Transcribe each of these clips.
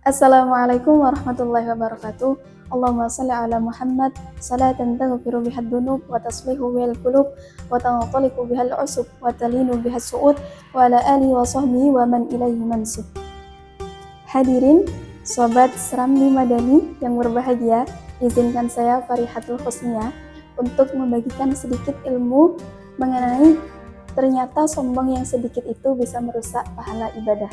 Assalamualaikum warahmatullahi wabarakatuh. Allahumma salli ala Muhammad salatan taghfiru bihad dunub wa taslihu bihal qulub wa tanqaliqu bihal usub wa talinu bihas su'ud wa ala alihi wa sahbihi wa man ilaihi mansub. Hadirin sobat Serambi Madani yang berbahagia, izinkan saya Farihatul Husnia untuk membagikan sedikit ilmu mengenai ternyata sombong yang sedikit itu bisa merusak pahala ibadah.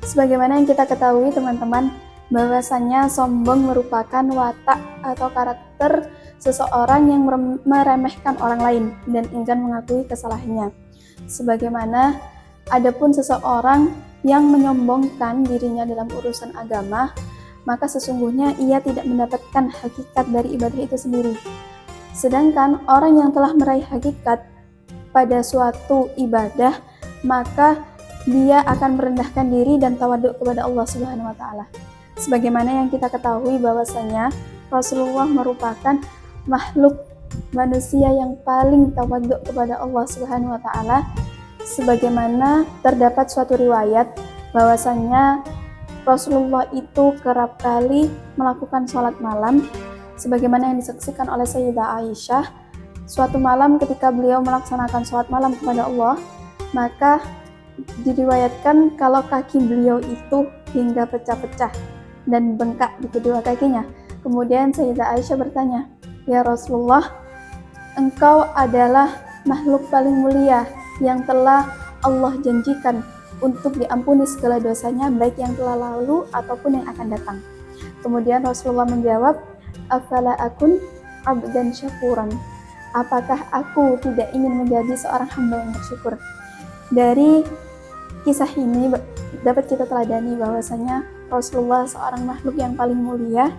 Sebagaimana yang kita ketahui teman-teman, bahwasanya sombong merupakan watak atau karakter seseorang yang meremehkan orang lain dan enggan mengakui kesalahannya. Sebagaimana adapun seseorang yang menyombongkan dirinya dalam urusan agama, maka sesungguhnya ia tidak mendapatkan hakikat dari ibadah itu sendiri. Sedangkan orang yang telah meraih hakikat pada suatu ibadah, maka dia akan merendahkan diri dan tawaduk kepada Allah Subhanahu wa taala. Sebagaimana yang kita ketahui bahwasanya Rasulullah merupakan makhluk manusia yang paling tawaduk kepada Allah Subhanahu wa taala. Sebagaimana terdapat suatu riwayat bahwasanya Rasulullah itu kerap kali melakukan sholat malam, sebagaimana yang disaksikan oleh Sayyidah Aisyah. Suatu malam ketika beliau melaksanakan sholat malam kepada Allah, maka diriwayatkan kalau kaki beliau itu hingga pecah-pecah dan bengkak di kedua kakinya. Kemudian Sayyidah Aisyah bertanya, "Ya Rasulullah, engkau adalah makhluk paling mulia yang telah Allah janjikan untuk diampuni segala dosanya, baik yang telah lalu ataupun yang akan datang." Kemudian Rasulullah menjawab, "Afala akun abdan syakuran?" Apakah aku tidak ingin menjadi seorang hamba yang bersyukur? Dari kisah ini dapat kita teladani bahwasanya Rasulullah, seorang makhluk yang paling mulia,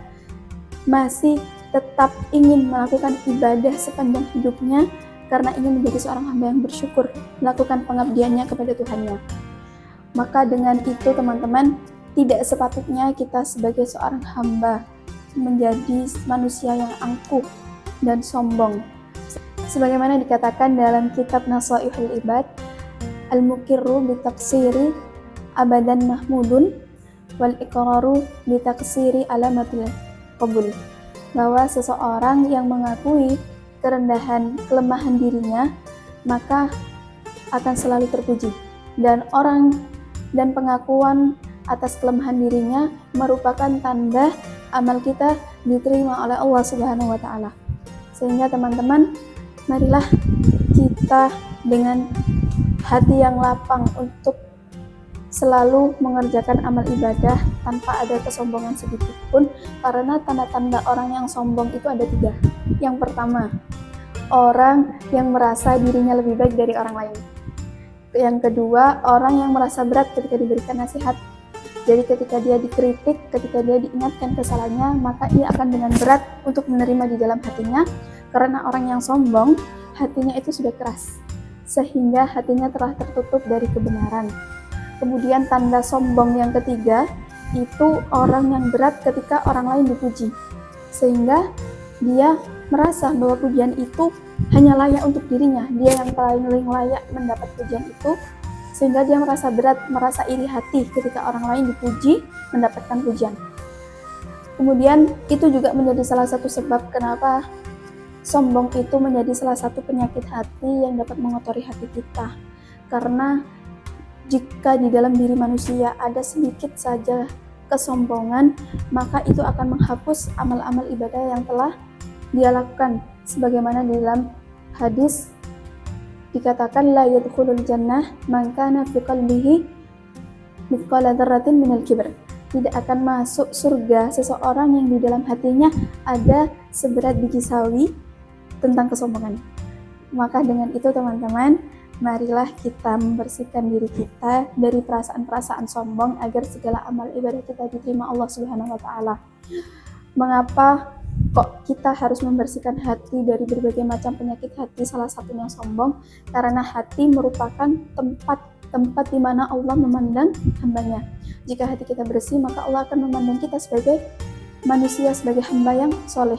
masih tetap ingin melakukan ibadah sepanjang hidupnya karena ingin menjadi seorang hamba yang bersyukur, melakukan pengabdiannya kepada Tuhannya. Maka dengan itu teman-teman, tidak sepatutnya kita sebagai seorang hamba menjadi manusia yang angkuh dan sombong. Sebagaimana dikatakan dalam kitab Nasaihul Ibad, al-mukirru bitaksiri abadan mahmudun wal iqraru bitaksiri alamatul qabul, bahwa seseorang yang mengakui kerendahan, kelemahan dirinya maka akan selalu terpuji, dan pengakuan atas kelemahan dirinya merupakan tanda amal kita diterima oleh Allah Subhanahu wa taala. Sehingga teman-teman, marilah kita dengan hati yang lapang untuk selalu mengerjakan amal ibadah tanpa ada kesombongan sedikit pun, karena tanda-tanda orang yang sombong itu ada 3. Yang pertama, orang yang merasa dirinya lebih baik dari orang lain. Yang kedua, orang yang merasa berat ketika diberikan nasihat. Jadi ketika dia dikritik, ketika dia diingatkan kesalahannya, maka ia akan dengan berat untuk menerima di dalam hatinya, karena orang yang sombong hatinya itu sudah keras, sehingga hatinya telah tertutup dari kebenaran. Kemudian tanda sombong yang ketiga, itu orang yang berat ketika orang lain dipuji, sehingga dia merasa bahwa pujian itu hanya layak untuk dirinya, dia yang paling layak mendapat pujian itu, sehingga dia merasa berat, merasa iri hati ketika orang lain dipuji, mendapatkan pujian. Kemudian itu juga menjadi salah satu sebab kenapa sombong itu menjadi salah satu penyakit hati yang dapat mengotori hati kita. Karena jika di dalam diri manusia ada sedikit saja kesombongan, maka itu akan menghapus amal-amal ibadah yang telah dia lakukan. Sebagaimana di dalam hadis dikatakan, la yadkhulul jannah man kana fi qalbihi mithqala dzarratin minal kibr. Tidak akan masuk surga seseorang yang di dalam hatinya ada seberat biji sawi tentang kesombongan. Maka dengan itu teman-teman, marilah kita membersihkan diri kita dari perasaan-perasaan sombong agar segala amal ibadah kita diterima Allah Subhanahu wa taala. Mengapa kok kita harus membersihkan hati dari berbagai macam penyakit hati, salah satunya sombong? Karena hati merupakan tempat di mana Allah memandang hambanya. Jika hati kita bersih, maka Allah akan memandang kita sebagai manusia, sebagai hamba yang soleh.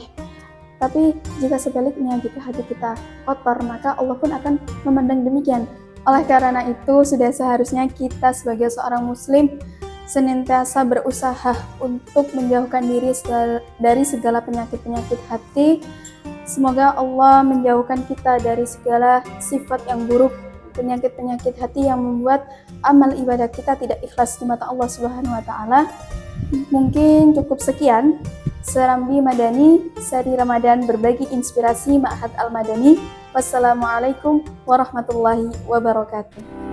Tapi jika sebaliknya, jika hati kita kotor, maka Allah pun akan memandang demikian. Oleh karena itu, sudah seharusnya kita sebagai seorang muslim senantiasa berusaha untuk menjauhkan diri dari segala penyakit-penyakit hati. Semoga Allah menjauhkan kita dari segala sifat yang buruk, penyakit-penyakit hati yang membuat amal ibadah kita tidak ikhlas di mata Allah Subhanahu wa taala. Mungkin cukup sekian Serambi Madani seri Ramadan berbagi inspirasi Ma'had Al-Madani. Wassalamualaikum warahmatullahi wabarakatuh.